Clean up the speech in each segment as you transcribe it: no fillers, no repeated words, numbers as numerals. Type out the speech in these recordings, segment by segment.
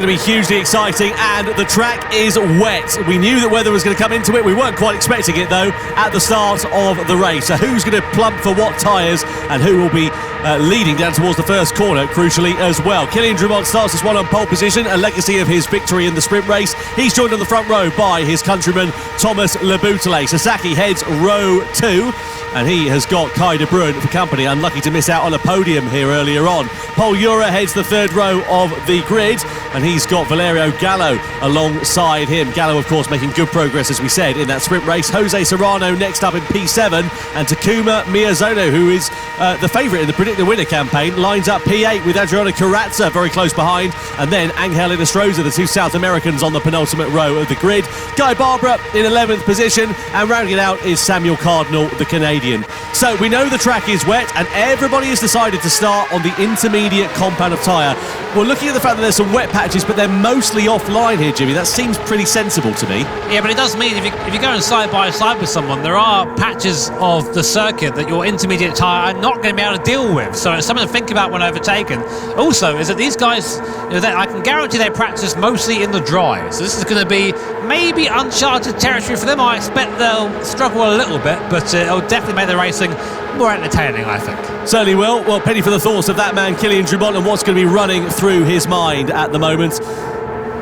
Going to be hugely exciting, and the track is wet. We knew that weather was going to come into it. We weren't quite expecting it though at the start of the race. So who's going to plump for what tyres, and who will be leading down towards the first corner, crucially as well. Kylian Drumont starts this one on pole position, a legacy of his victory in the sprint race. He's joined on the front row by his countryman Thomas Leboutelet. Sasaki heads row 2, and he has got Kai de Bruin for company. Unlucky to miss out on a podium here earlier on. Pol Jura heads the third row of the grid, and he's got Valerio Gallo alongside him. Gallo, of course, making good progress, as we said, in that sprint race. Jose Serrano next up in P7, and Takuma Miyazono, who is the favourite in the Predict the Winner campaign, lines up P8 with Adriana Carrazza very close behind, and then Angel Inestrosa, the two South Americans, on the penultimate row of the grid. Guy Barbara in 11th position, and rounding it out is Samuel Cardinal, the Canadian. So we know the track is wet, and everybody has decided to start on the intermediate compound of tyre. We're looking at the fact that there's some wet patches, but they're mostly offline here, Jimmy. That seems pretty sensible to me. Yeah, but it does mean if you're going side by side with someone, there are patches of the circuit that your intermediate tyre are not going to be able to deal with. So it's something to think about when overtaken. Also, is that these guys, I can guarantee they practice mostly in the dry. So this is going to be maybe uncharted territory for them. I expect they'll struggle a little bit, but it'll definitely make the racing more entertaining, I think. Certainly will. Well, penny for the thoughts of that man, Kylian Drumont, and what's going to be running through his mind at the moment.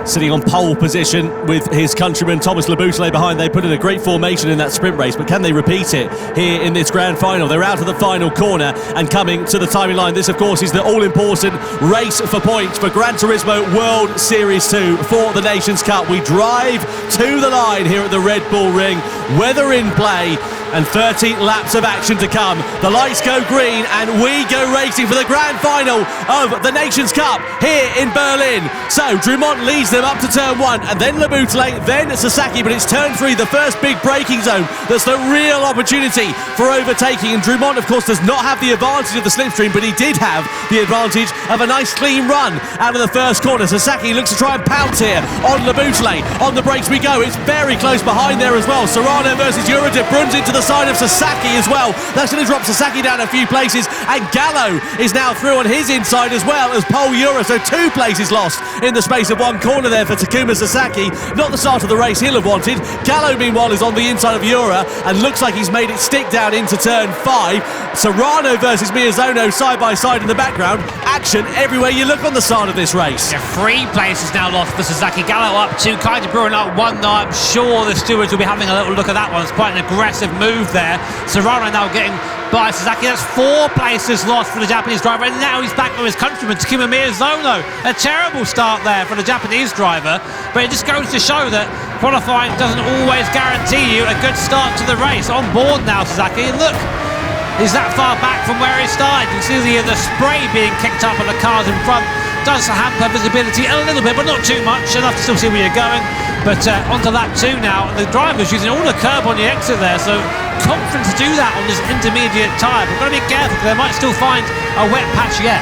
Sitting on pole position with his countryman Thomas Leboutelet behind. They put in a great formation in that sprint race, but can they repeat it here in this grand final? They're out of the final corner and coming to the timing line. This, of course, is the all-important race for points for Gran Turismo World Series 2 for the Nations Cup. We drive to the line here at the Red Bull Ring. Weather in play, and 30 laps of action to come. The lights go green, and we go racing for the grand final of the Nations Cup here in Berlin. So Drumont leads them up to turn 1, and then Leboutelet, then Sasaki, but it's turn 3, the first big braking zone. That's the real opportunity for overtaking, and Drumont, of course, does not have the advantage of the slipstream, but he did have the advantage of a nice clean run out of the first corner. Sasaki looks to try and pounce here on Leboutelet. On the brakes we go. It's very close behind there as well. Serrano versus Jura. De Bruin's into the side of Sasaki as well. That's going to drop Sasaki down a few places, and Gallo is now through on his inside as well as Pol Jura. So 2 places lost in the space of 1 corner there for Takuma Sasaki. Not the start of the race he'll have wanted. Gallo, meanwhile, is on the inside of Jura and looks like he's made it stick down into turn 5. Serrano versus Miyazono side by side in the background. Action everywhere you look on the start of this race. Yeah, 3 places now lost for Sasaki. Gallo up 2, Kai de Bruin up 1 now. I'm sure the stewards will be having a little look at that one. It's quite an aggressive move there. Serrano now getting by Sasaki. That's 4 places lost for the Japanese driver, and now he's back with his countryman Takuma Miyazono. A terrible start there for the Japanese driver, but it just goes to show that qualifying doesn't always guarantee you a good start to the race. On board now, Sasaki, and look, he's that far back from where he started. You can see the spray being kicked up on the cars in front. Does hamper visibility a little bit, but not too much, enough to still see where you're going. But onto lap 2 now, and the driver's using all the curb on the exit there, so confident to do that on this intermediate tyre. But we've got to be careful, because they might still find a wet patch yet.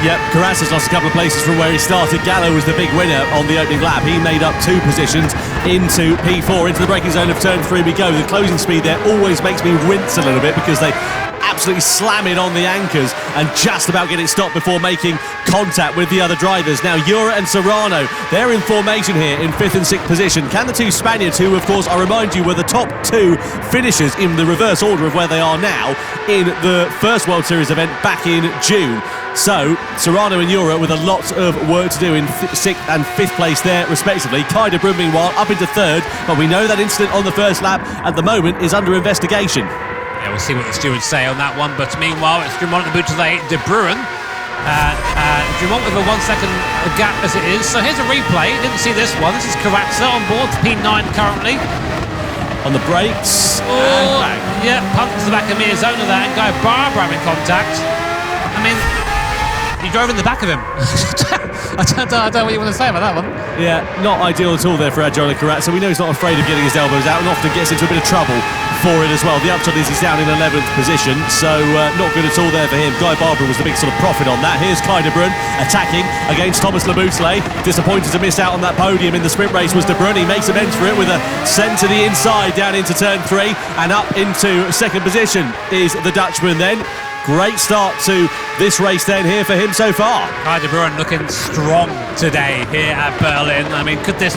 Yep, Carrazza's lost a couple of places from where he started. Gallo was the big winner on the opening lap. He made up 2 positions into P4. Into the braking zone of turn 3 we go. The closing speed there always makes me wince a little bit, because they absolutely slam it on the anchors and just about get it stopped before making contact with the other drivers. Now Jura and Serrano, they're in formation here in 5th and 6th position. Can the 2 Spaniards, who of course I remind you were the top 2 finishers in the reverse order of where they are now in the first World Series event back in June. So Serrano and Jura with a lot of work to do in 6th and 5th place there respectively. Kai de Bruin meanwhile up into 3rd, but we know that incident on the first lap at the moment is under investigation. Yeah, we'll see what the stewards say on that one, but meanwhile it's Drumont, Leboutelet, De Bruin. Drumont with a 1 second gap as it is. So here's a replay. Didn't see this one. This is Carrazza on board for P9 currently. On the brakes. Oh, yeah, punts the back of Miyazono there, and Guy Barbara in contact. I mean, he drove in the back of him. I don't know what you want to say about that one. Yeah, not ideal at all there for Adriana Carrazza. We know he's not afraid of getting his elbows out, and often gets into a bit of trouble for it as well. The upshot is he's down in 11th position, so not good at all there for him. Guy Barbara was the big sort of profit on that. Here's Kai de Bruin attacking against Thomas Leboutelet. Disappointed to miss out on that podium in the sprint race was De Bruin. He makes amends for it with a send to the inside down into turn 3, and up into 2nd position is the Dutchman then. Great start to this race then here for him so far. Kai de Bruin looking strong today here at Berlin. I mean, could this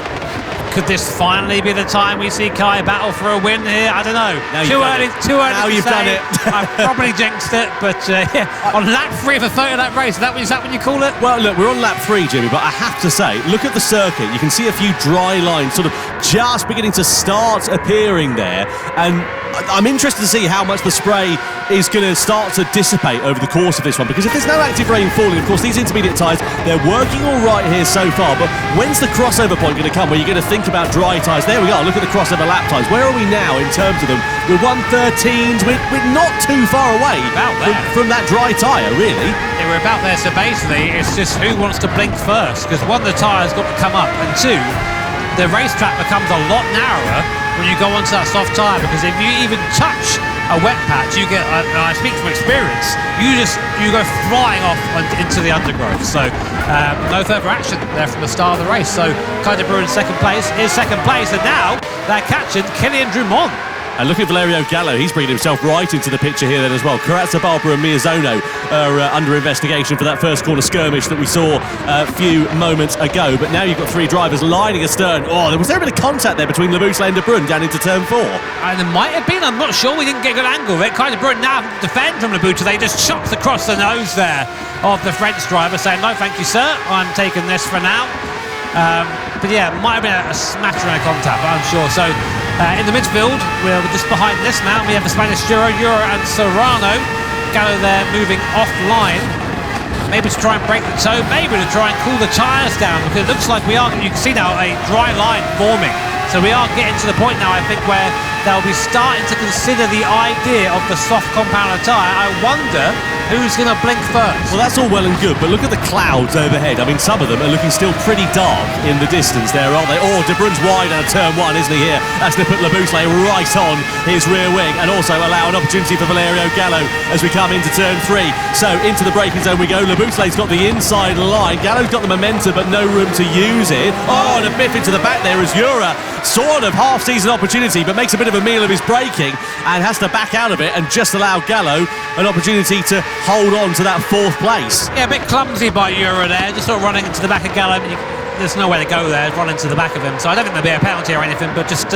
finally be the time we see Kai battle for a win here? I don't know. Too early now to you've say. done it. I probably jinxed it, but yeah, on lap 3 of a third of that race, is that what you call it? Well, look, we're on lap 3, Jimmy, but I have to say, look at the circuit. You can see a few dry lines sort of just beginning to start appearing there, and I'm interested to see how much the spray is going to start to dissipate over the course of this one, because if there's no active rain falling, of course, these intermediate tyres, they're working all right here so far, but when's the crossover point going to come where you're going to think about dry tyres? There we are, look at the crossover lap times. Where are we now in terms of them? We're 1:13s, we're not too far away from that dry tyre, really. Yeah, we're about there, so basically it's just who wants to blink first, because one, the tyre's got to come up, and two, the racetrack becomes a lot narrower when you go onto that soft tyre, because if you even touch a wet patch, you get, I speak from experience, you go flying off into the undergrowth. So no further action there from the start of the race. So Kai de Bruin second place, and now they're catching Kylian Drumont. And look at Valerio Gallo, he's bringing himself right into the picture here then as well. Karatza, Barbara and Miyazono are under investigation for that first corner skirmish that we saw a few moments ago. But now you've got 3 drivers lining astern. Oh, was there a bit of contact there between Labuschagne and De Bruyn down into turn 4? And there might have been, I'm not sure, we didn't get a good angle of it. Kai de Bruyn now defend from Labuschagne, they just chopped across the nose there of the French driver, saying, no, thank you, sir, I'm taking this for now. But yeah, might have been a smattering of contact, but I'm sure. So in the midfield, we're just behind this now. We have the Spanish duo, Euro and Serrano. Gallo there moving offline. Maybe to try and break the toe, maybe to try and cool the tyres down, because it looks like you can see now a dry line forming. So we are getting to the point now, I think, where they'll be starting to consider the idea of the soft compounder tyre. I wonder who's going to blink first. Well, that's all well and good, but look at the clouds overhead. I mean, some of them are looking still pretty dark in the distance there, aren't they? Oh, De Bruyn's wide out of turn 1, isn't he, here? That's going to put Labuschagne right on his rear wing, and also allow an opportunity for Valerio Gallo as we come into turn 3. So into the braking zone we go. Labuschagne's got the inside line. Gallo's got the momentum, but no room to use it. Oh, and a biff into the back there as Jura, sort of half-season opportunity, but makes a bit of a meal of his braking and has to back out of it and just allow Gallo an opportunity to hold on to that 4th place. Yeah, a bit clumsy by Euro there, just sort of running into the back of Gallo. There's no way to go there, run into the back of him. So I don't think there'll be a penalty or anything, but just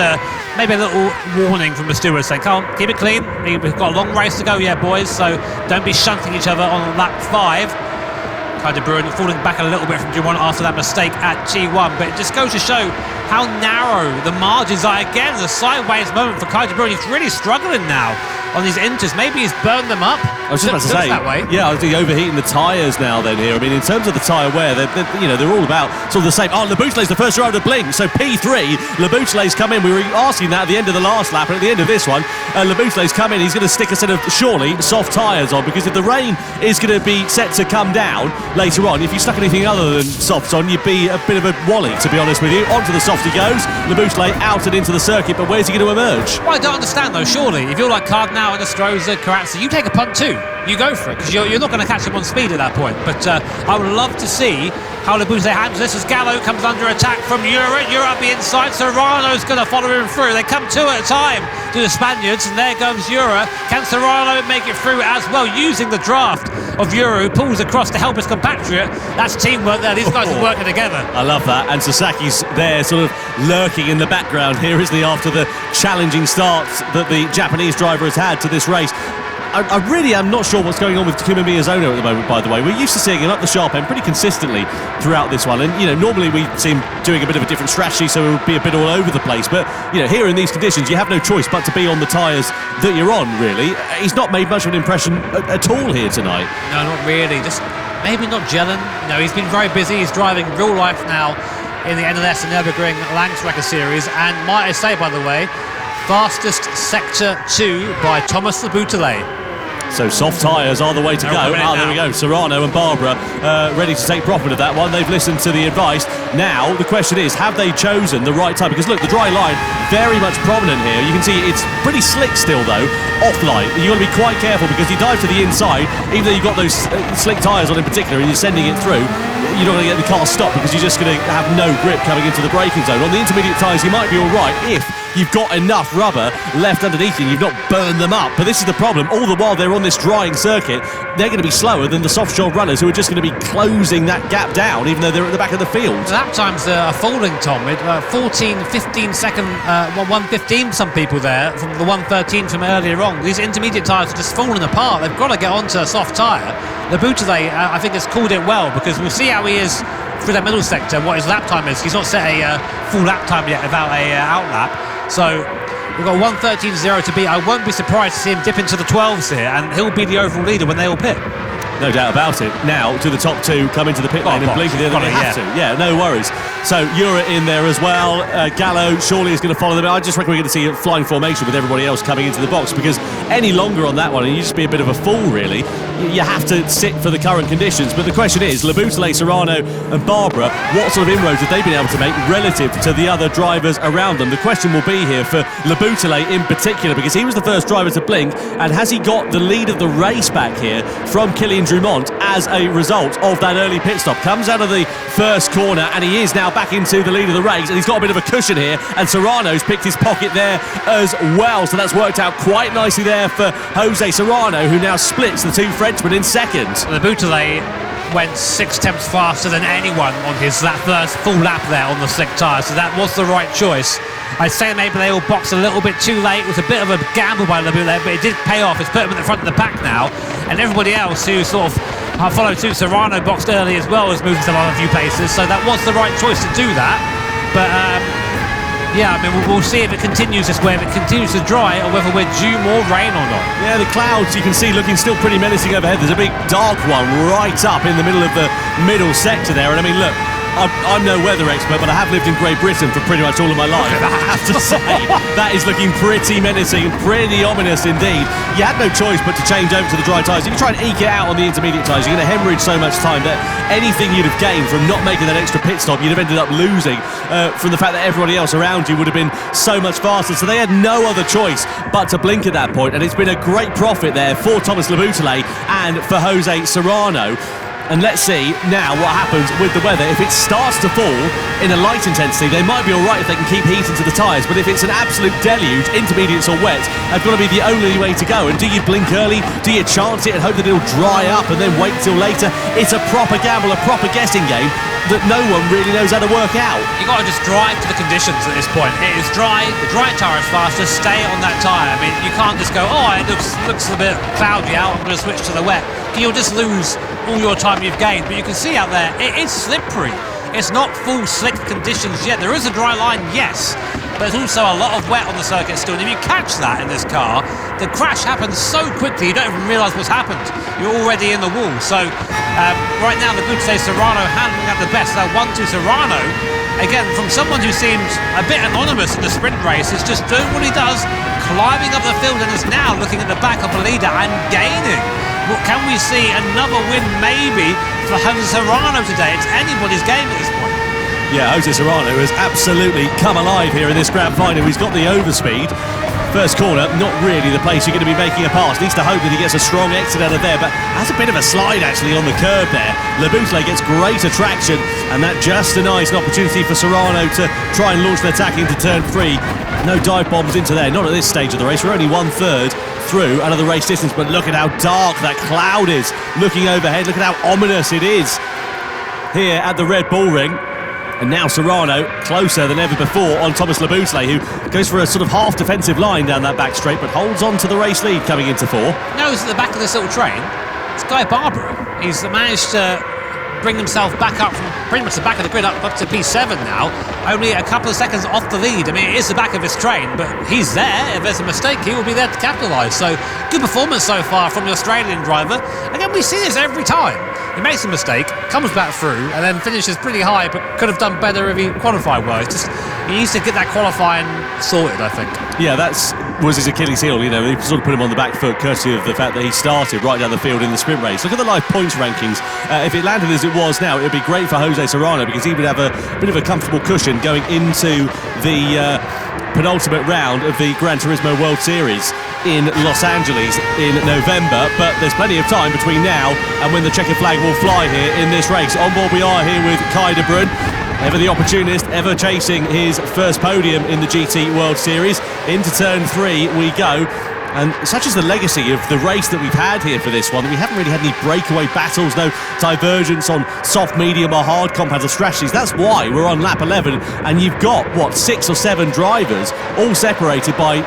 maybe a little warning from the steward saying, come on, keep it clean. We've got a long race to go, yeah, boys, so don't be shunting each other on lap 5. Kai de Bruyn falling back a little bit from Drumont after that mistake at G1, but it just goes to show how narrow the margins are. Again, the sideways moment for Kai de Bruyn. He's really struggling now on these inters. Maybe he's burned them up. I was just about to say, that way. Yeah, I was overheating the tyres now then here. I mean, in terms of the tyre wear, they're all about sort of the same. Oh, Labuschagne's the first driver to blink, so P3, Labuschagne's come in. We were asking that at the end of the last lap, and at the end of this one, Labuschagne's come in. He's going to stick a set of, surely, soft tyres on, because if the rain is going to be set to come down later on, if you stuck anything other than softs on, you'd be a bit of a wally, to be honest with you. Onto the soft he goes. Labuschagné out and into the circuit, but where's he going to emerge? Well, I don't understand though, surely. If you're like Cardinal and Estroza, Karatza, you take a punt too. You go for it, because you're not going to catch him on speed at that point. But I would love to see how Labuschagne handles this as Gallo comes under attack from Euro. Euro up the inside, Serrano's going to follow him through. They come 2 at a time to the Spaniards, and there comes Euro. Can Serrano make it through as well, using the draft of Euro, who pulls across to help his compatriot? That's teamwork there. These guys are working together. I love that. And Sasaki's there sort of lurking in the background here, isn't he, after the challenging starts that the Japanese driver has had to this race. I really am not sure what's going on with Takuma Miyazono at the moment, by the way. We're used to seeing him up the sharp end pretty consistently throughout this one. And, normally we see him doing a bit of a different strategy, so it would be a bit all over the place. But, here in these conditions, you have no choice but to be on the tyres that you're on, really. He's not made much of an impression at all here tonight. No, not really. Just maybe not gelling. He's been very busy. He's driving real life now in the NLS and Nürburgring Langstrecke series. And might I say, by the way, fastest Sector 2 by Thomas Labuschagne. So soft tyres are the way to go. There we go. Serrano and Barbara ready to take profit of that one. They've listened to the advice. Now, the question is, have they chosen the right time? Because look, the dry line, very much prominent here. You can see it's pretty slick still, though, offline. You've got to be quite careful, because you dive to the inside, even though you've got those slick tyres on in particular, and you're sending it through, you're not going to get the car stopped, because you're just going to have no grip coming into the braking zone. On the intermediate tyres, you might be all right if you've got enough rubber left underneath you, and you've not burned them up. But this is the problem. All the while they're on this drying circuit, they're going to be slower than the soft shell runners who are just going to be closing that gap down, even though they're at the back of the field. The lap times are falling, Tom, with 14, 15 second, 1:15 some people there, from the 1:13 from earlier on. These intermediate tyres are just falling apart. They've got to get onto a soft tyre. Leboutillet, I think, has called it well, because we'll see how he is through that middle sector, what his lap time is. He's not set a full lap time yet without a outlap. So we've got 1:13.0 to beat. I won't be surprised to see him dip into the 12s here, and he'll be the overall leader when they all pit. No doubt about it. Now, to the top two, come into the pit lane and blink the other way. Have to. Yeah, no worries. So, Ura in there as well. Gallo surely is going to follow them. I just reckon we're going to see a flying formation with everybody else coming into the box, because any longer on that one, and you just be a bit of a fool, really. You have to sit for the current conditions. But the question is, Leboutillet, Serrano and Barbara, what sort of inroads have they been able to make relative to the other drivers around them? The question will be here for Leboutillet in particular, because he was the first driver to blink, and has he got the lead of the race back here from Kilian Drumont as a result of that early pit stop? Comes out of the first corner, and he is now back into the lead of the race, and he's got a bit of a cushion here, and Serrano's picked his pocket there as well, so that's worked out quite nicely there for Jose Serrano, who now splits the two Frenchmen in second. Leboutillet went 6/10 faster than anyone on his first full lap there on the slick tyre, so that was the right choice. I'd say maybe they all boxed a little bit too late. It was a bit of a gamble by Leboutillet, but it did pay off. It's put him at the front of the pack now, and everybody else who sort of followed suit. Serrano boxed early as well, has moved himself on a few paces, so that was the right choice to do that. But yeah, I mean, we'll see if it continues this way, if it continues to dry, or whether we're due more rain or not. Yeah, the clouds you can see looking still pretty menacing overhead. There's a big dark one right up in the middle of the middle sector there, and I mean, look, I'm no weather expert, but I have lived in Great Britain for pretty much all of my life. I have to say, that is looking pretty menacing and pretty ominous indeed. You had no choice but to change over to the dry tyres. If you try and eke it out on the intermediate tyres, you're going to hemorrhage so much time that anything you'd have gained from not making that extra pit stop, you'd have ended up losing from the fact that everybody else around you would have been so much faster. So they had no other choice but to blink at that point, and it's been a great profit there for Thomas Leboutillet and for Jose Serrano. And let's see now what happens with the weather. If it starts to fall in a light intensity, they might be all right if they can keep heat into the tyres. But if it's an absolute deluge, intermediates or wet, have got to be the only way to go. And do you blink early? Do you chance it and hope that it'll dry up and then wait till later? It's a proper gamble, a proper guessing game that no one really knows how to work out. You've got to just drive to the conditions at this point. It is dry, the dry tyre is faster, stay on that tyre. I mean, you can't just go, oh, it looks a bit cloudy out, I'm going to switch to the wet. You'll just lose all your time you've gained. But you can see out there, it is slippery. It's not full slick conditions yet. There is a dry line, yes, but there's also a lot of wet on the circuit still. And if you catch that in this car, the crash happens so quickly you don't even realise what's happened. You're already in the wall. So right now, Leboutillet, Serrano handling at the best. Now 1-2 Serrano, again, from someone who seemed a bit anonymous in the sprint race, is just doing what he does, climbing up the field, and is now looking at the back of the leader and gaining. Well, can we see another win maybe for Jose Serrano today? It's anybody's game at this point. Yeah, Jose Serrano has absolutely come alive here in this grand final. He's got the overspeed. First corner, not really the place you're going to be making a pass. Needs to hope that he gets a strong exit out of there, but has a bit of a slide actually on the curb there. Leboutillet gets great attraction, and that just denies an opportunity for Serrano to try and launch an attack into turn 3. No dive bombs into there, not at this stage of the race. We're only 1/3 through out of the race distance, but look at how dark that cloud is looking overhead. Look at how ominous it is here at the Red Bull Ring. And now Serrano closer than ever before on Thomas Leboutillet, who goes for a sort of half defensive line down that back straight, but holds on to the race lead coming into 4. No, he's at the back of this little train. It's Guy Barbara. He's managed to bring himself back up from pretty much the back of the grid up to P7 now, only a couple of seconds off the lead. I mean, it is the back of his train, but he's there. If there's a mistake, he will be there to capitalise. So good performance so far from the Australian driver. Again, we see this every time. He makes a mistake, comes back through, and then finishes pretty high, but could have done better if he qualified well. It's just, he needs to get that qualifying sorted, I think. Yeah, was his Achilles heel. You know, he sort of put him on the back foot courtesy of the fact that he started right down the field in the sprint race. Look at the live points rankings. If it landed as it was now, it would be great for Jose Serrano, because he would have a bit of a comfortable cushion going into the penultimate round of the Gran Turismo World Series in Los Angeles in November. But there's plenty of time between now and when the checkered flag will fly here in this race. On board we are here with Kai de Bruyne. Ever the opportunist, ever chasing his first podium in the GT World Series. Into turn 3 we go. And such is the legacy of the race that we've had here for this one, that we haven't really had any breakaway battles, no divergence on soft, medium or hard compounds or strategies. That's why we're on lap 11 and you've got, what, 6 or 7 drivers all separated by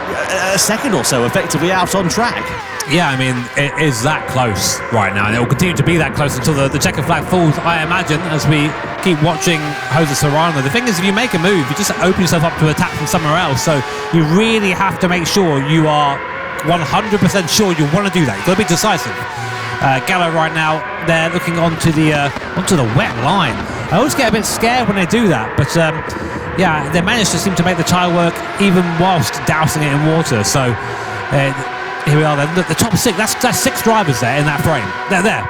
a second or so effectively out on track. Yeah, I mean, it is that close right now, and it will continue to be that close until the checkered flag falls, I imagine, as we keep watching Jose Serrano. The thing is, if you make a move, you just open yourself up to attack from somewhere else, so you really have to make sure you are 100% sure you want to do that. You've got to be decisive. Gallo right now, they're looking onto the wet line. I always get a bit scared when they do that, but yeah, they managed to seem to make the tyre work even whilst dousing it in water, so here we are then. Look, the top 6, that's 6 drivers there in that frame. They're there.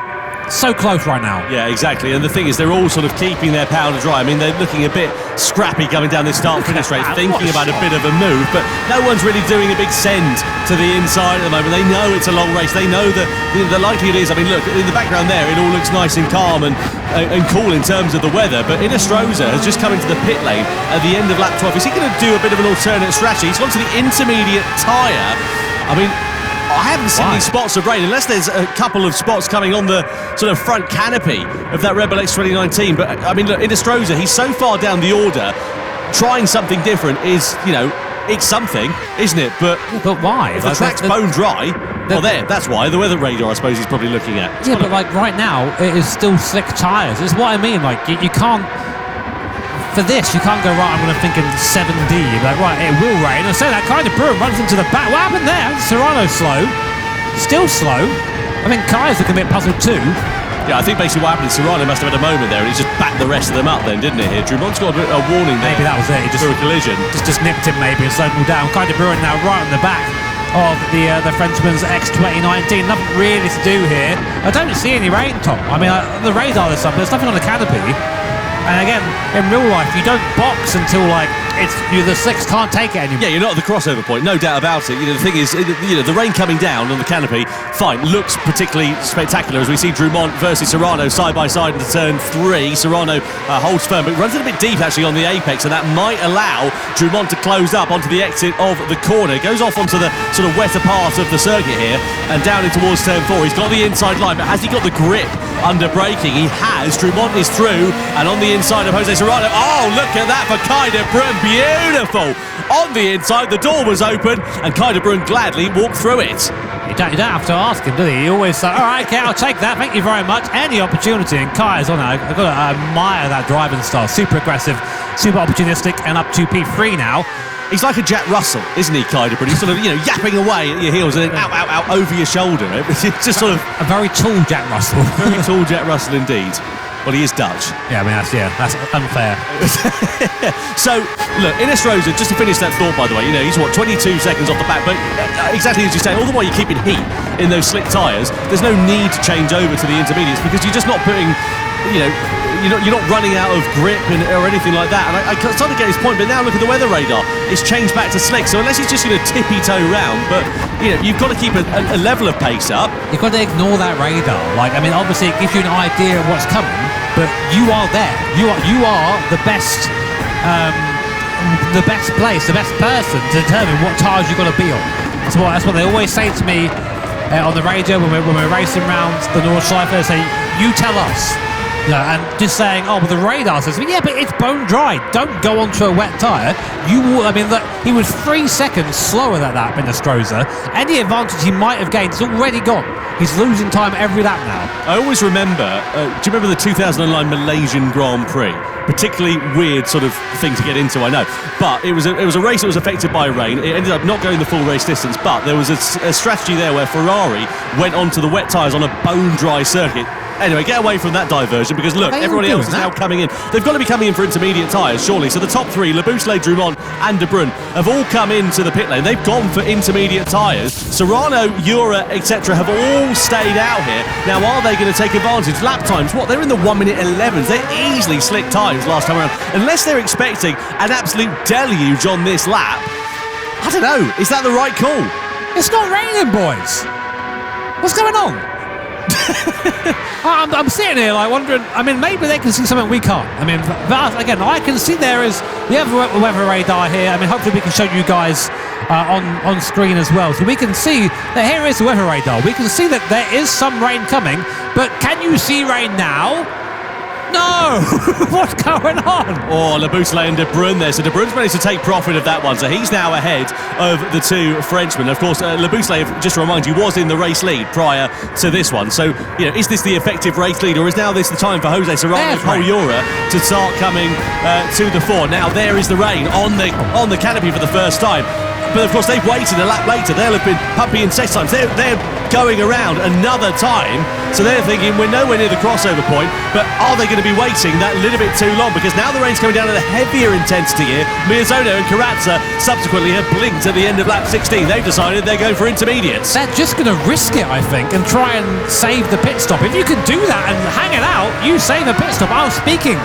So close right now. Yeah, exactly. And the thing is, they're all sort of keeping their powder dry. I mean, they're looking a bit scrappy coming down this start-finish race, thinking about a bit of a move, but no one's really doing a big send to the inside at the moment. They know it's a long race. They know that the likelihood is, I mean, look, in the background there, it all looks nice and calm and cool in terms of the weather, but Inestrosa has just come into the pit lane at the end of lap 12. Is he going to do a bit of an alternate strategy? He's gone to the intermediate tyre. I mean, I haven't seen any spots of rain, unless there's a couple of spots coming on the sort of front canopy of that Red Bull X 2019. But I mean, look, Inestrosa, he's so far down the order. Trying something different is, you know, it's something, isn't it? But why? If the track's bone dry, well, that's why. The weather radar, I suppose, he's probably looking at. Yeah, but like right now, it is still slick tyres. It's what I mean. Like you can't. For this, you can't go, right, I'm going to think in 7D. Like, right, it will rain. And so that kind of Bruin runs into the back. What happened there? Serrano's slow. Still slow. I think Kai's looking a bit puzzled too. Yeah, I think basically what happened is Serrano must have had a moment there and he's just backed the rest of them up then, didn't it? Here, Drumont's got a warning there. Maybe that was it. He just through a collision. Just nipped him maybe and slowed him down. Kind of Bruin now right on the back of the Frenchman's X 2019. Nothing really to do here. I don't see any rain, Tom. I mean, the radar there's nothing on the canopy. And again, in real life, you don't box until like the slicks can't take it anymore. Yeah, you're not at the crossover point, no doubt about it. You know, the thing is, you know, the rain coming down on the canopy, fine, looks particularly spectacular as we see Drumont versus Serrano side by side into turn 3. Serrano holds firm, but runs it a bit deep actually on the apex, and that might allow Drumont to close up onto the exit of the corner. Goes off onto the sort of wetter part of the circuit here and down in towards turn 4. He's got the inside line, but has he got the grip under braking? He has. Drumont is through, and on the inside of Jose Serrano. Oh, look at that for Kai de Bruin. Beautiful. On the inside, the door was open, and Kai de Bruin gladly walked through it. You don't have to ask him, do you? He always says, all right, okay, I'll take that. Thank you very much. Any opportunity, and Kai is on it. I've got to admire that driving style. Super aggressive, super opportunistic, and up to P3 now. He's like a Jack Russell, isn't he, Kai de Bruin? He's sort of, you know, yapping away at your heels and then out over your shoulder. It's just sort of a very tall Jack Russell. Very tall Jack Russell indeed. Well, he is Dutch. Yeah, I mean, that's unfair. So, look, Inestrosa, just to finish that thought, by the way, you know, he's, 22 seconds off the back, but exactly as you say, all the while you're keeping heat in those slick tyres, there's no need to change over to the intermediates because you're just not putting, you know, you're not running out of grip or anything like that. And I started to get his point, but now look at the weather radar. It's changed back to slick, so unless he's just going to tippy-toe round, but, you know, you've got to keep a level of pace up. You've got to ignore that radar. Like, I mean, obviously it gives you an idea of what's coming, but you are there. You are the best place, the best person to determine what tyres you've got to be on. That's what they always say to me on the radio when we're racing around the North Cypher. They say, you tell us. You know, and just saying, oh, well, the radar says, well, yeah, but it's bone dry. Don't go onto a wet tyre. You will, I mean, look, he was 3 seconds slower than that, Inestrosa. Any advantage he might have gained is already gone. He's losing time every lap now. I always remember, do you remember the 2009 Malaysian Grand Prix? Particularly weird sort of thing to get into, I know. But it was a race that was affected by rain. It ended up not going the full race distance, but there was a strategy there where Ferrari went onto the wet tyres on a bone-dry circuit. Anyway, get away from that diversion because look, everybody else is now coming in. They've got to be coming in for intermediate tyres, surely. So the top 3, Labouchelet, Drumont and De Bruyn, have all come into the pit lane. They've gone for intermediate tyres. Serrano, Ura, etc. have all stayed out here. Now, are they going to take advantage? Lap times, what? They're in the 1:11s. They're easily slick times last time around. Unless they're expecting an absolute deluge on this lap. I don't know. Is that the right call? It's not raining, boys. What's going on? I'm sitting here like wondering, I mean, maybe they can see something we can't. I mean, but again, I can see there is, we have a weather radar here. I mean, hopefully we can show you guys on screen as well. So we can see that here is the weather radar. We can see that there is some rain coming, but can you see rain now? No! What's going on? Oh, Laboutelet and De Bruyne there. So De Bruyne's managed to take profit of that one. So he's now ahead of the two Frenchmen. Of course, Laboutelet, just to remind you, was in the race lead prior to this one. So, you know, is this the effective race lead, or is now this the time for Jose Serrano Pol Jura to start coming to the fore? Now there is the rain on the canopy for the first time. But of course they've waited a lap later. They'll have been pumping in sets times. They're going around another time, so they're thinking we're nowhere near the crossover point, but are they going to be waiting that little bit too long? Because now the rain's coming down at a heavier intensity here. Miyazono and Karatza subsequently have blinked at the end of lap 16. They've decided they're going for intermediates. They're just going to risk it, I think, and try and save the pit stop. If you can do that and hang it out, you save a pit stop. I was speaking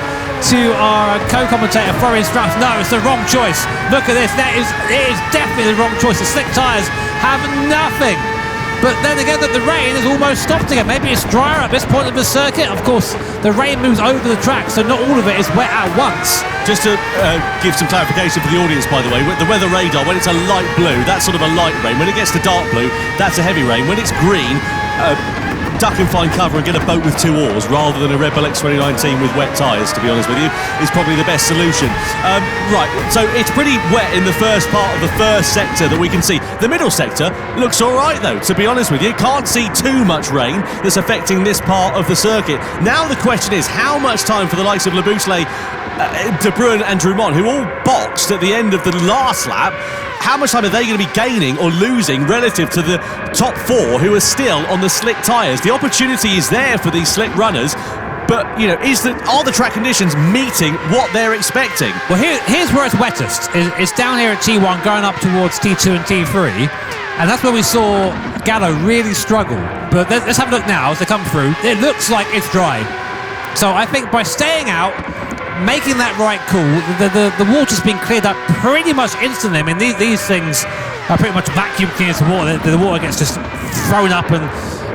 to our co-commentator Florian Strauss. No, it's the wrong choice. Look at this. It is definitely the wrong choice. The slick tyres have nothing. But then again, that the rain has almost stopped again. Maybe it's drier at this point of the circuit. Of course, the rain moves over the track, so not all of it is wet at once. Just to give some clarification for the audience, by the way, the weather radar, when it's a light blue, that's sort of a light rain. When it gets to dark blue, that's a heavy rain. When it's green, duck and find cover and get a boat with 2 oars rather than a Red Bull X 2019 with wet tyres, to be honest with you, is probably the best solution. Right, so it's pretty wet in the first part of the first sector that we can see. The middle sector looks all right, though, to be honest with you. Can't see too much rain that's affecting this part of the circuit. Now the question is, how much time for the likes of Laboutelet, De Bruyne and Drummond, who all boxed at the end of the last lap, how much time are they going to be gaining or losing relative to the top 4 who are still on the slick tyres? The opportunity is there for these slick runners, but, you know, are the track conditions meeting what they're expecting? Well, here's where it's wettest. It's down here at T1 going up towards T2 and T3, and that's where we saw Gallo really struggle. But let's have a look now as they come through. It looks like it's dry. So I think by staying out, making that right call, the water's been cleared up pretty much instantly. I mean, these things are pretty much vacuum cleaners of water. The water gets just thrown up and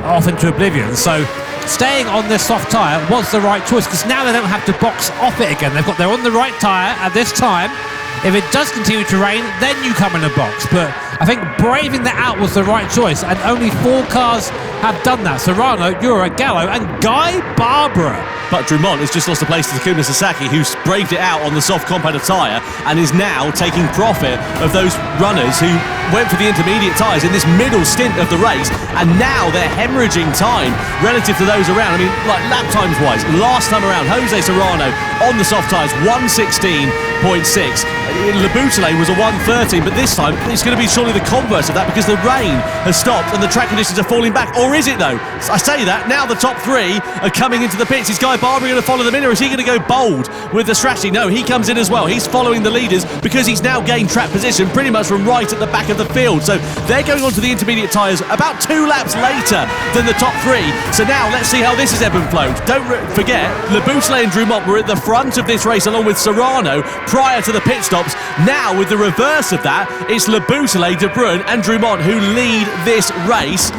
off into oblivion. So staying on this soft tyre was the right choice, because now they don't have to box off it again. They're on the right tyre at this time. If it does continue to rain, then you come in a box. But I think braving that out was the right choice, and only 4 cars have done that. Serrano, Jura, Gallo and Guy Barbara. But Drummond has just lost a place to Takuma Sasaki, who's braved it out on the soft compactor tyre and is now taking profit of those runners who went for the intermediate tyres in this middle stint of the race, and now they're hemorrhaging time relative to those around. I mean, like lap times wise, last time around, Jose Serrano on the soft tyres, 1:16.6. Laboutelet was a 1:13, but this time it's going to be surely the converse of that, because the rain has stopped and the track conditions are falling back. Or is it, though? I say that, now the top 3 are coming into the pits. Is Guy Barbara going to follow them in, or is he going to go bold with the strategy? No, he comes in as well. He's following the leaders because he's now gained track position pretty much from right at the back of the field. So they're going on to the intermediate tyres about 2 laps later than the top 3. So now let's see how this is ebb and flowed. Don't forget, Laboutelet and Drummond were at the front of this race along with Serrano prior to the pit stops. Now, with the reverse of that, it's Laboutelet, De Bruyne and Drummond who lead this race,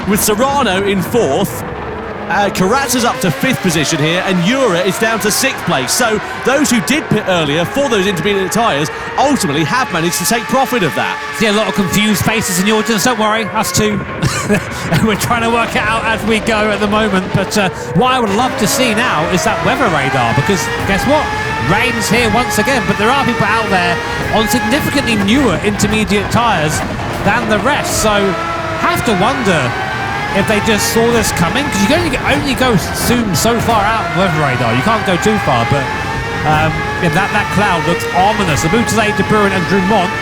with Serrano in 4th. Karatza's up to 5th position here, and Jura is down to 6th place. So those who did pit earlier for those intermediate tyres ultimately have managed to take profit of that. See a lot of confused faces in the audience. Don't worry, us too. We're trying to work it out as we go at the moment. But what I would love to see now is that weather radar, because guess what? Rain's here once again, but there are people out there on significantly newer intermediate tyres than the rest. So have to wonder if they just saw this coming, because you can only go so far out of the weather radar. You can't go too far, but that cloud looks ominous. Laboutelet, De Bruyne and Drummond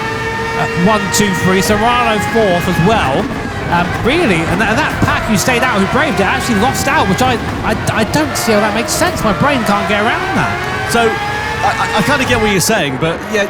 1, 2, 3. Serrano 4th as well. Really, and that pack who stayed out, who braved it, actually lost out, which I don't see how that makes sense. My brain can't get around that. So I kind of get what you're saying, but yeah,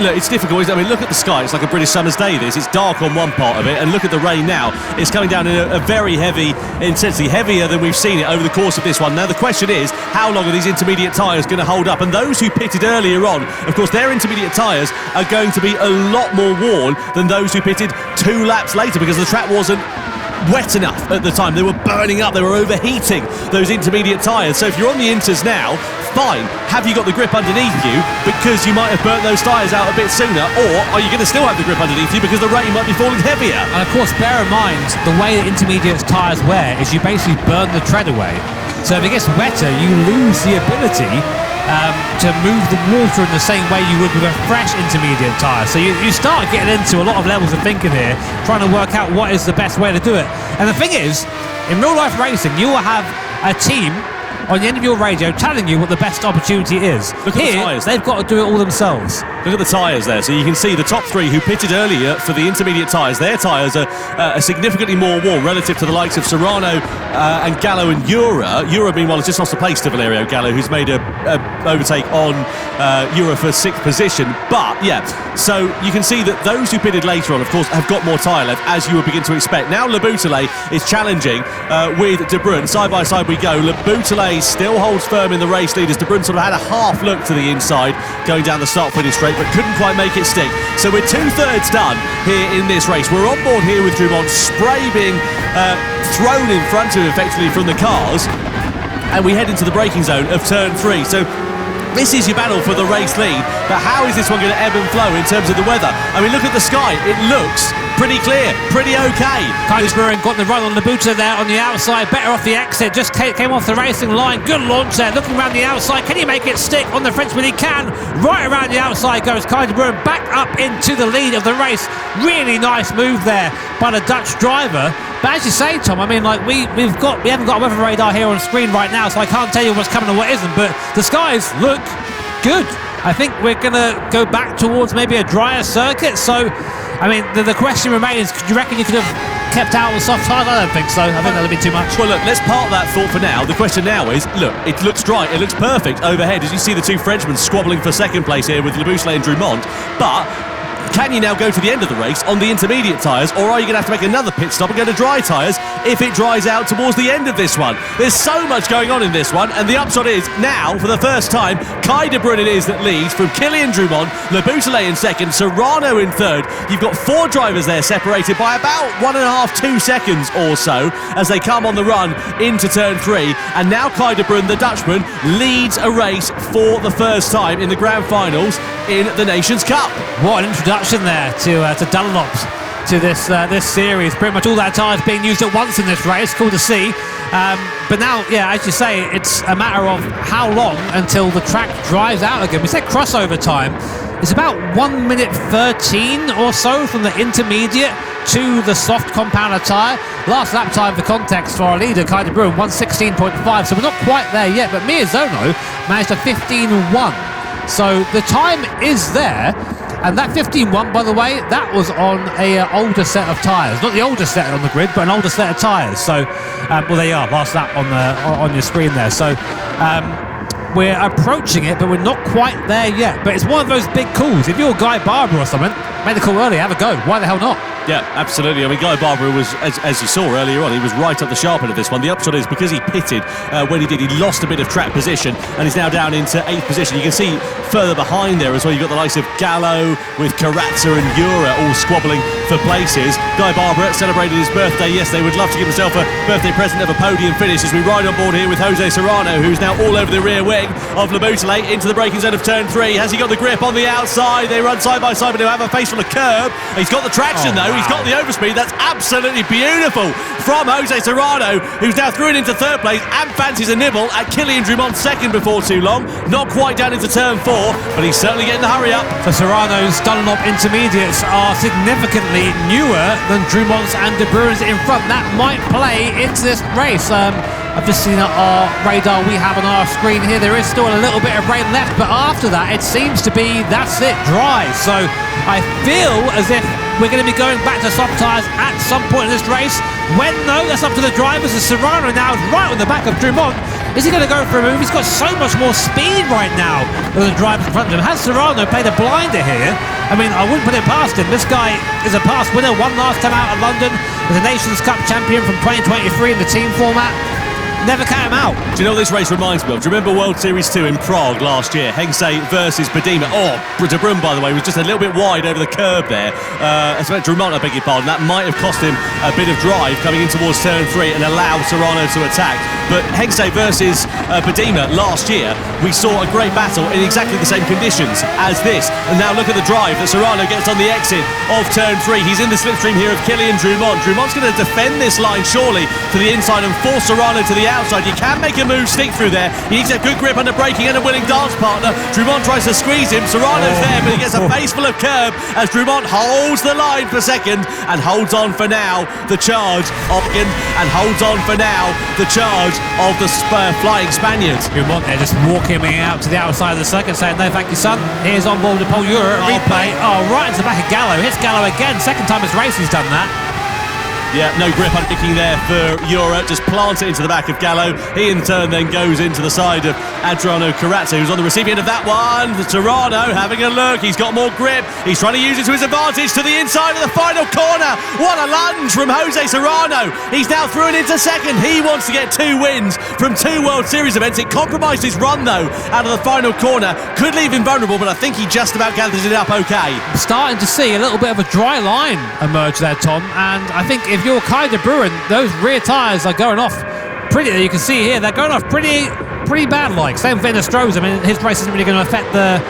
look, it's difficult. I mean, look at the sky. It's like a British summer's day, this. It's dark on one part of it, and look at the rain now. It's coming down in a very heavy intensity, heavier than we've seen it over the course of this one. Now, the question is, how long are these intermediate tyres going to hold up? And those who pitted earlier on, of course, their intermediate tyres are going to be a lot more worn than those who pitted 2 laps later, because the track wasn't wet enough at the time. They were burning up, they were overheating those intermediate tyres. So if you're on the Inters now, fine, have you got the grip underneath you because you might have burnt those tyres out a bit sooner, or are you going to still have the grip underneath you because the rain might be falling heavier? And of course, bear in mind, the way that intermediate tyres wear is you basically burn the tread away. So if it gets wetter, you lose the ability to move the water in the same way you would with a fresh intermediate tyre. So you start getting into a lot of levels of thinking here, trying to work out what is the best way to do it. And the thing is, in real life racing, you will have a team on the end of your radio telling you what the best opportunity is. Look at here, the tyres. They've got to do it all themselves. Look at the tyres there. So you can see the top three who pitted earlier for the intermediate tyres. Their tyres are significantly more warm relative to the likes of Serrano and Gallo and Ura. Ura, meanwhile, has just lost a place to Valerio Gallo, who's made a overtake on Ura for 6th position. But, yeah, so you can see that those who pitted later on, of course, have got more tyre left, as you would begin to expect. Now Le Boutelet is challenging with De Bruyne. Side by side we go. Le Boutelet still holds firm in the race lead as De Bruyne sort of had a half look to the inside going down the start-finish straight, but couldn't quite make it stick. So we're 2/3 done here in this race. We're on board here with Drumont, spray being thrown in front of him effectively from the cars, and we head into the braking zone of turn 3. So this is your battle for the race lead, but how is this one going to ebb and flow in terms of the weather? I mean, look at the sky. It looks pretty clear, pretty okay. Kylie Brewing got the run on the Buta there on the outside, better off the exit, just came off the racing line. Good launch there, looking around the outside. Can he make it stick on the Frenchman? He can. Right around the outside goes Kylie Brewing, back up into the lead of the race. Really nice move there by the Dutch driver. But as you say, Tom, I mean, like we haven't got a weather radar here on screen right now, so I can't tell you what's coming and what isn't, but the skies look good. I think we're going to go back towards maybe a drier circuit. So, I mean, the question remains, do you reckon you could have kept out the soft tyres? I don't think so. I think that'll be too much. Well, look, let's park that thought for now. The question now is, look, it looks dry. It looks perfect overhead as you see the two Frenchmen squabbling for second place here with Le Boutelet and Drumont. But can you now go to the end of the race on the intermediate tyres, or are you going to have to make another pit stop and go to dry tyres if it dries out towards the end of this one? There's so much going on in this one, and the upshot is now, for the first time, Kai De Bruyne it is that leads from Kilian Drumont, Le Boutelet in second, Serrano in third. You've got four drivers there separated by about 1.5, 2 seconds or so as they come on the run into turn 3, and now Kai De Bruyne, the Dutchman, leads a race for the first time in the grand finals in the Nations Cup. What an introduction there to Dunlops, to this series. Pretty much all that tyres being used at once in this race. Cool to see. But now, yeah, as you say, it's a matter of how long until the track dries out again. We said crossover time. It's about 1 minute 13 or so from the intermediate to the soft compounder tyre. Last lap time for context for our leader, Kai De Bruyne, 1:16.5. So we're not quite there yet, but Miyazono managed a 15:1. So the time is there. And that 15:1, by the way, that was on a older set of tyres. Not the oldest set on the grid, but an older set of tyres. So, well, there you are, last lap on your screen there. So, we're approaching it, but we're not quite there yet. But it's one of those big calls. If you're Guy Barber or something, make the call early, have a go. Why the hell not? Yeah, absolutely. I mean, Guy Barber was, as you saw earlier on, he was right at the sharp end of this one. The upshot is because he pitted when he did, he lost a bit of track position and is now down into 8th position. You can see further behind there as well, you've got the likes of Gallo with Carazza and Ura all squabbling for places. Guy Barber celebrated his birthday yesterday. Would love to give himself a birthday present of a podium finish as we ride on board here with Jose Serrano, who's now all over the rear wing of Le Boutelet into the braking zone of turn 3. Has he got the grip on the outside? They run side by side, but he'll have a face on the curb. He's got the traction though. Wow. He's got the overspeed. That's absolutely beautiful from Jose Serrano, who's now through it into third place and fancies a nibble at Kilian Drumont second before too long. Not quite down into turn 4, but he's certainly getting the hurry up. So Serrano's Dunlop intermediates are significantly newer than Drumont's and De Bruyne's in front. That might play into this race. I've just seen our radar we have on our screen here. There is still a little bit of rain left, but after that, it seems to be, that's it, dry. So I feel as if we're going to be going back to soft tyres at some point in this race. When, though, that's up to the drivers. As Serrano now is right on the back of Drumont. Is he going to go for a move? He's got so much more speed right now than the drivers in front of him. Has Serrano played a blinder here? I mean, I wouldn't put it past him. This guy is a past winner, won last time out of London, was a Nations Cup champion from 2023 in the team format. never cut him out. Do you know what this race reminds me of? Do you remember World Series 2 in Prague last year? Hengse versus Badima. Oh, De Bruyne, by the way, was just a little bit wide over the curb there. Drumont, I beg your pardon. That might have cost him a bit of drive coming in towards turn 3 and allowed Serrano to attack. But Hengse versus Badima last year, we saw a great battle in exactly the same conditions as this. And now look at the drive that Serrano gets on the exit of turn 3. He's in the slipstream here of Kylian Drumont. Drumont's going to defend this line surely to the inside and force Serrano to the outside. You can make a move stick through there. He needs a good grip under braking and a willing dance partner. Drumont tries to squeeze him. Serrano's there, but he gets a face full of curb as Drumont holds the line for second and holds on for now the charge of and holds on for now the charge of the flying Spaniards. Drumont there just walking out to the outside of the circuit saying no thank you son. Here's on board the Paul Euro replay. Oh, right into the back of Gallo. Hits Gallo again. Second time this race he's done that. Yeah, no grip undertaking there for Euro, just plants it into the back of Gallo. He in turn then goes into the side of Adriano Carrazza, who's on the receiving end of that one. Serrano having a look, he's got more grip, he's trying to use it to his advantage to the inside of the final corner. What a lunge from Jose Serrano. He's now through and into second. He wants to get 2 wins from 2 World Series events. It compromised his run though out of the final corner. Could leave him vulnerable, but I think he just about gathers it up okay. Starting to see a little bit of a dry line emerge there, Tom, and I think if you're Kai De Bruyne, those rear tyres are going off pretty, you can see here, they're going off pretty bad like. Same thing as Stroh's. I mean, his race isn't really going to affect the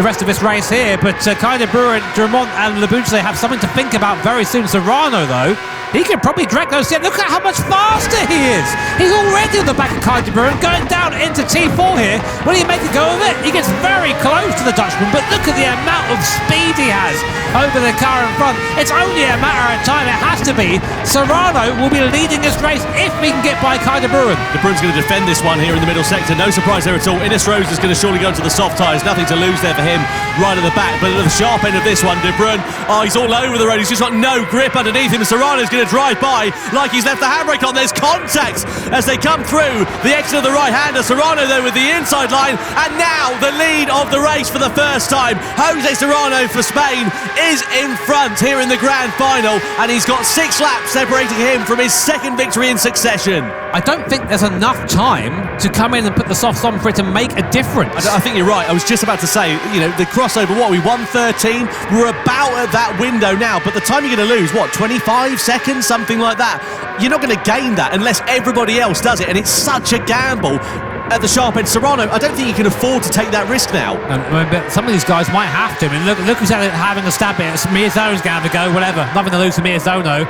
rest of this race here, but Kai De Bruyne, Drumont and Labouche have something to think about very soon. Serrano, though, he can probably direct those. Look at how much faster he is. He's already on the back of Kai De Bruyne, going down into T4 here. Will he make a go of it? He gets very close to the Dutchman, but look at the amount of speed he has over the car in front. It's only a matter of time. It has to be. Serrano will be leading this race if he can get by Kai De Bruyne. De Bruyne's going to defend this one here in the middle sector. No surprise there at all. Ines Rose is going to surely go into the soft tyres. Nothing to lose there for him right at the back. But at the sharp end of this one, De Bruyne, he's all over the road. He's just got no grip underneath him. Serrano's going to drive by like he's left the handbrake on. There's contact as they come through the exit of the right-hander. Serrano there with the inside line, and now the lead of the race for the first time. Jose Serrano for Spain is in front here in the grand final, and he's got 6 laps separating him from his second victory in succession. I don't think there's enough time to come in and put the softs on for it to make a difference. I think you're right. I was just about to say, you know, the crossover, what, we 1:13? We're about at that window now, but the time you're going to lose, what, 25 seconds, something like that? You're not going to gain that unless everybody else does it, and it's such a gamble at the sharp end. Serrano, I don't think you can afford to take that risk now. But some of these guys might have to. I mean, look who's having a stab at it. Miyazono's going to go, whatever. Nothing to lose for Miyazono.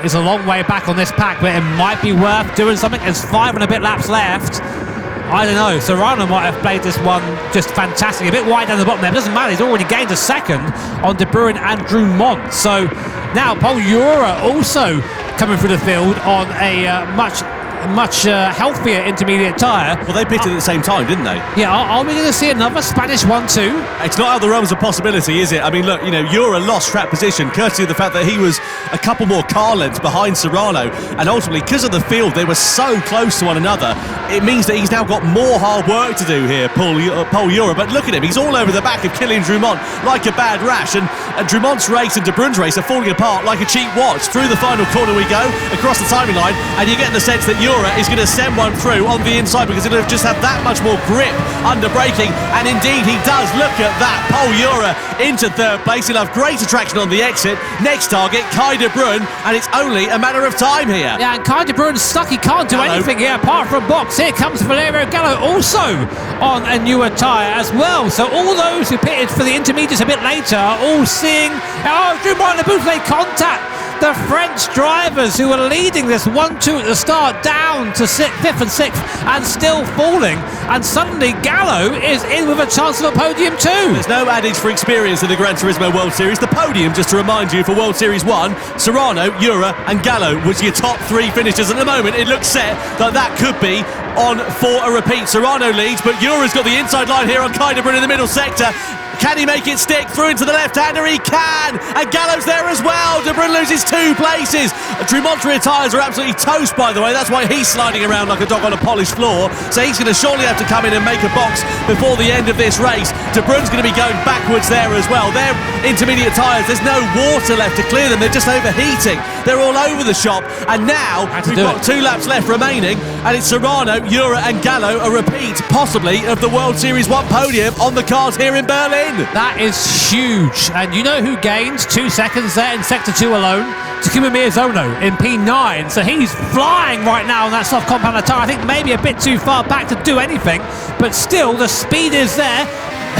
It's a long way back on this pack, but it might be worth doing something. There's 5 and a bit laps left. I don't know. Serrano might have played this one just fantastic. A bit wide down the bottom there. It doesn't matter. He's already gained a second on De Bruyne and Drumont. So now Paul Euro also coming through the field on a much healthier intermediate tyre. Well, they pitted at the same time, didn't they? Yeah, are we going to see another Spanish 1-2? It's not out of the realms of possibility, is it? I mean, look, you know, Euro lost track position courtesy of the fact that he was a couple more car lengths behind Serrano, and ultimately, because of the field, they were so close to one another, it means that he's now got more hard work to do here, Paul Euro. But look at him, he's all over the back of Kylian Drumont like a bad rash, and Drumont's race and De Bruyne's race are falling apart like a cheap watch. Through the final corner we go, across the timing line, and you get the sense that Euro is going to send one through on the inside because he'll just have that much more grip under braking, and indeed he does. Look at that. Paul Euro into 3rd place. He'll have greater traction on the exit. Next target, Kai De Bruyne, and it's only a matter of time here. Yeah, and Kai De Bruyne's stuck. He can't do anything here apart from box. Here comes Valerio Gallo also on a newer tyre as well. So all those who pitted for the intermediates a bit later are all seeing, oh, Drumont and Labouche contact the French drivers who were leading this 1-2 at the start down to 5th and 6th and still falling, and suddenly Gallo is in with a chance of a podium too. There's no adage for experience in the Gran Turismo World Series. The podium, just to remind you, for World Series 1, Serrano, Euro and Gallo was your top 3 finishers. At the moment it looks set that could be on for a repeat. Serrano leads, but Euro's got the inside line here on Kai De Bruyne in the middle sector. Can he make it stick through into the left-hander? He can! And Gallo's there as well. De Bruyne loses 2 places. Drumont's rear tyres are absolutely toast, by the way. That's why he's sliding around like a dog on a polished floor. So he's going to surely have to come in and make a box before the end of this race. De Bruyne's going to be going backwards there as well. They're intermediate tyres. There's no water left to clear them. They're just overheating. They're all over the shop. And now we've got 2 laps left remaining. and it's Serrano, Ura and Gallo, a repeat, possibly, of the World Series 1 podium on the cards here in Berlin. That is huge. And you know who gained 2 seconds there in Sector 2 alone? Takuma Miyazono in P9. So he's flying right now on that soft compound tyre. I think maybe a bit too far back to do anything, but still the speed is there.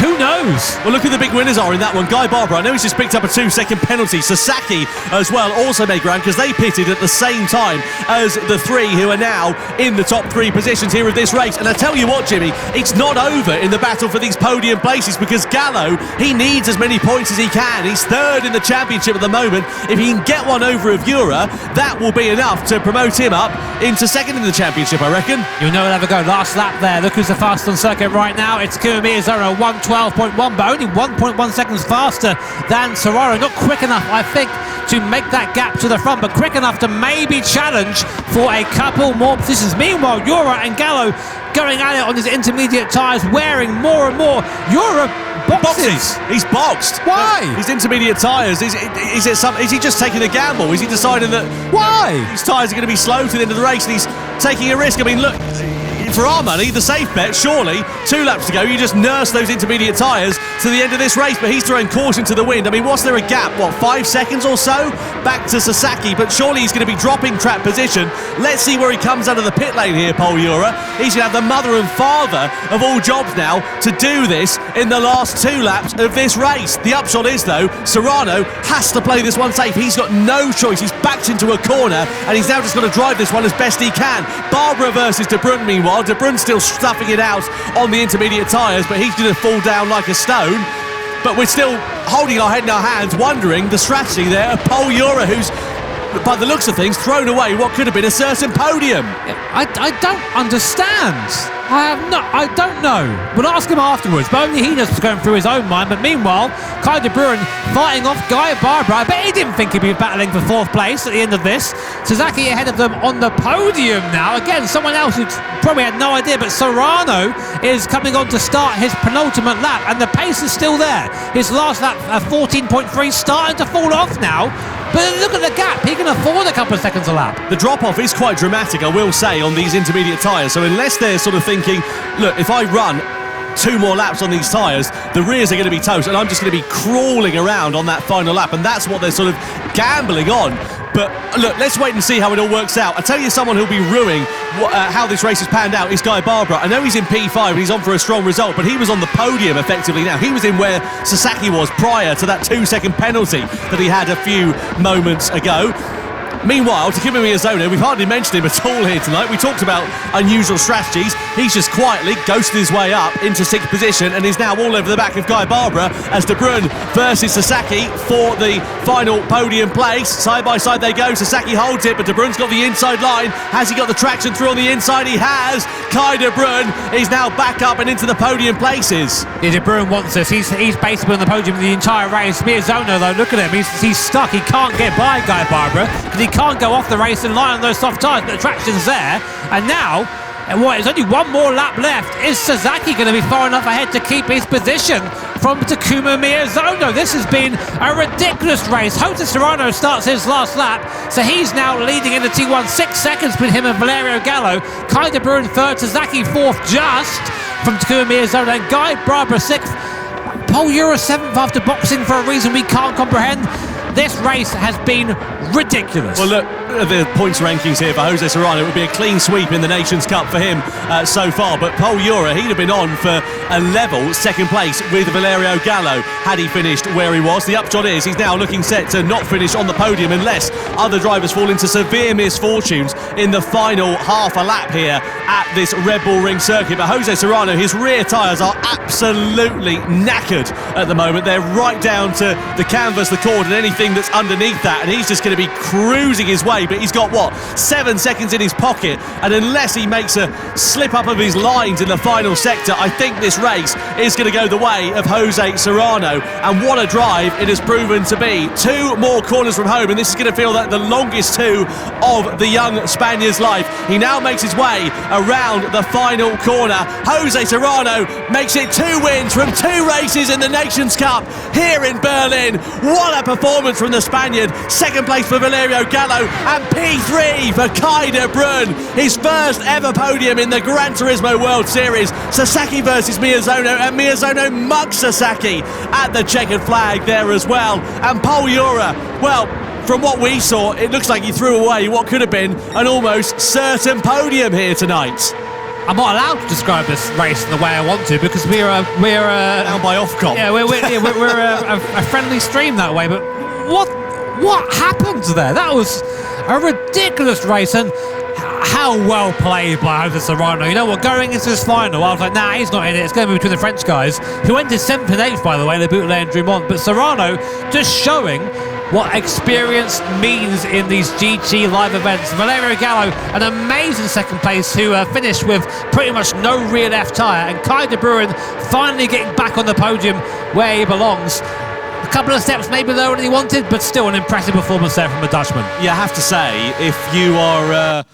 Who knows? Well, look who the big winners are in that one. Guy Barbara, I know he's just picked up a 2-second penalty. Sasaki as well also made ground because they pitted at the same time as the three who are now in the top 3 positions here of this race. And I tell you what, Jimmy, it's not over in the battle for these podium places because Gallo, he needs as many points as he can. He's 3rd in the championship at the moment. If he can get one over of Ura, that will be enough to promote him up into 2nd in the championship, I reckon. You'll know he'll have a go. Last lap there. Look who's the fastest on circuit right now. It's Takuma Miyazono, 1:12.1, but only 1.1 seconds faster than Serrano. Not quick enough, I think, to make that gap to the front, but quick enough to maybe challenge for a couple more positions. Meanwhile, Ura and Gallo going at it on his intermediate tyres, wearing more and more. Ura boxes. He's boxed. Why? His intermediate tyres. Is he just taking a gamble? Is he deciding that his tyres are going to be slow to the end of the race and he's taking a risk? I mean, look, for our money, the safe bet, surely, 2 laps to go, you just nurse those intermediate tyres to the end of this race, but he's throwing caution to the wind. I mean, what's there a gap? What, 5 seconds or so? Back to Sasaki, but surely he's going to be dropping track position. Let's see where he comes out of the pit lane here, Pol Ura. He's going to have the mother and father of all jobs now to do this in the last 2 laps of this race. The upshot is, though, Serrano has to play this one safe. He's got no choice. He's backed into a corner, and he's now just got to drive this one as best he can. Barbara versus De Bruyne, meanwhile. De Bruyne's still stuffing it out on the intermediate tyres, but he's going to fall down like a stone. But we're still holding our head in our hands, wondering the strategy there of Pol Ura, who's, by the looks of things, thrown away what could have been a certain podium. I don't understand. I don't know. We'll ask him afterwards, but only he knows what's going through his own mind. But meanwhile, Kai De Bruyne fighting off Guy Barbara. I bet he didn't think he'd be battling for 4th place at the end of this. Sasaki ahead of them on the podium now. Again, someone else who probably had no idea, but Serrano is coming on to start his penultimate lap, and the pace is still there. His last lap, 14.3, starting to fall off now. But look at the gap. He can afford a couple of seconds a lap. The drop-off is quite dramatic, I will say, on these intermediate tyres. So unless they're sort of thinking, look, if I run 2 more laps on these tyres, the rears are going to be toast, and I'm just going to be crawling around on that final lap. And that's what they're sort of gambling on. But look, let's wait and see how it all works out. I tell you, someone who'll be ruining how this race has panned out is Guy Barbara. I know he's in P5 and he's on for a strong result, but he was on the podium effectively now. He was in where Sasaki was prior to that 2-second penalty that he had a few moments ago. Meanwhile, Takuma Miyazono, we've hardly mentioned him at all here tonight. We talked about unusual strategies. He's just quietly ghosted his way up into 6th position and is now all over the back of Guy Barbara as De Bruyne versus Sasaki for the final podium place. Side by side they go. Sasaki holds it, but De Bruyne's got the inside line. Has he got the traction through on the inside? He has. Kai De Bruyne is now back up and into the podium places. Yeah, De Bruyne wants this. He's basically on the podium the entire race. Miyazono, though, look at him. He's stuck. He can't get by Guy Barbara because he can't go off the race and lie on those soft tyres, but the traction's there. And now, there's only 1 more lap left. Is Sasaki going to be far enough ahead to keep his position from Takuma Miyazono? This has been a ridiculous race. Jose Serrano starts his last lap, so he's now leading in the T1, 6 seconds between him and Valerio Gallo. Kai De Bruyne 3rd, Sasaki 4th just from Takuma Miyazono, and Guy Barbara 6th. Pol Ura 7th after boxing for a reason we can't comprehend. This race has been ridiculous. Well, look, the points rankings here for Jose Serrano. It would be a clean sweep in the Nations Cup for him so far. But Pol Ura, he'd have been on for a level 2nd place with Valerio Gallo had he finished where he was. The upshot is he's now looking set to not finish on the podium unless other drivers fall into severe misfortunes in the final half a lap here at this Red Bull Ring circuit. But Jose Serrano, his rear tyres are absolutely knackered at the moment. They're right down to the canvas, the cord, and anything that's underneath that, and he's just going to be cruising his way. But he's got, what, 7 seconds in his pocket, and unless he makes a slip up of his lines in the final sector, I think this race is going to go the way of Jose Serrano. And what a drive it has proven to be. 2 more corners from home, and this is going to feel like the longest 2 of the young Spaniard's life. He now makes his way around the final corner. Jose Serrano makes it 2 wins from 2 races in the Nations Cup here in Berlin. What a performance from the Spaniard. 2nd place for Valerio Gallo And P3 for Kai de Bruyne, his first ever podium in the Gran Turismo World Series. Sasaki versus Miyazono, and Miyazono mugs Sasaki at the checkered flag there as well. And Pol Ura, well, from what we saw, it looks like he threw away what could have been an almost certain podium here tonight. I'm not allowed to describe this race in the way I want to because we're Down by Ofcom. Yeah, we're a friendly stream that way. But what happened there? That was a ridiculous race, and how well played by Jose Serrano. You know what, going into this final, I was like, nah, he's not in it. It's going to be between the French guys, who ended 7th and 8th, by the way, Leboutillet and Drummond. But Serrano just showing what experience means in these GT live events. Valerio Gallo, an amazing second place, who finished with pretty much no rear F tyre, and Kai de Bruyne finally getting back on the podium where he belongs. A couple of steps maybe lower than he wanted, but still an impressive performance there from the Dutchman. You have to say, if you are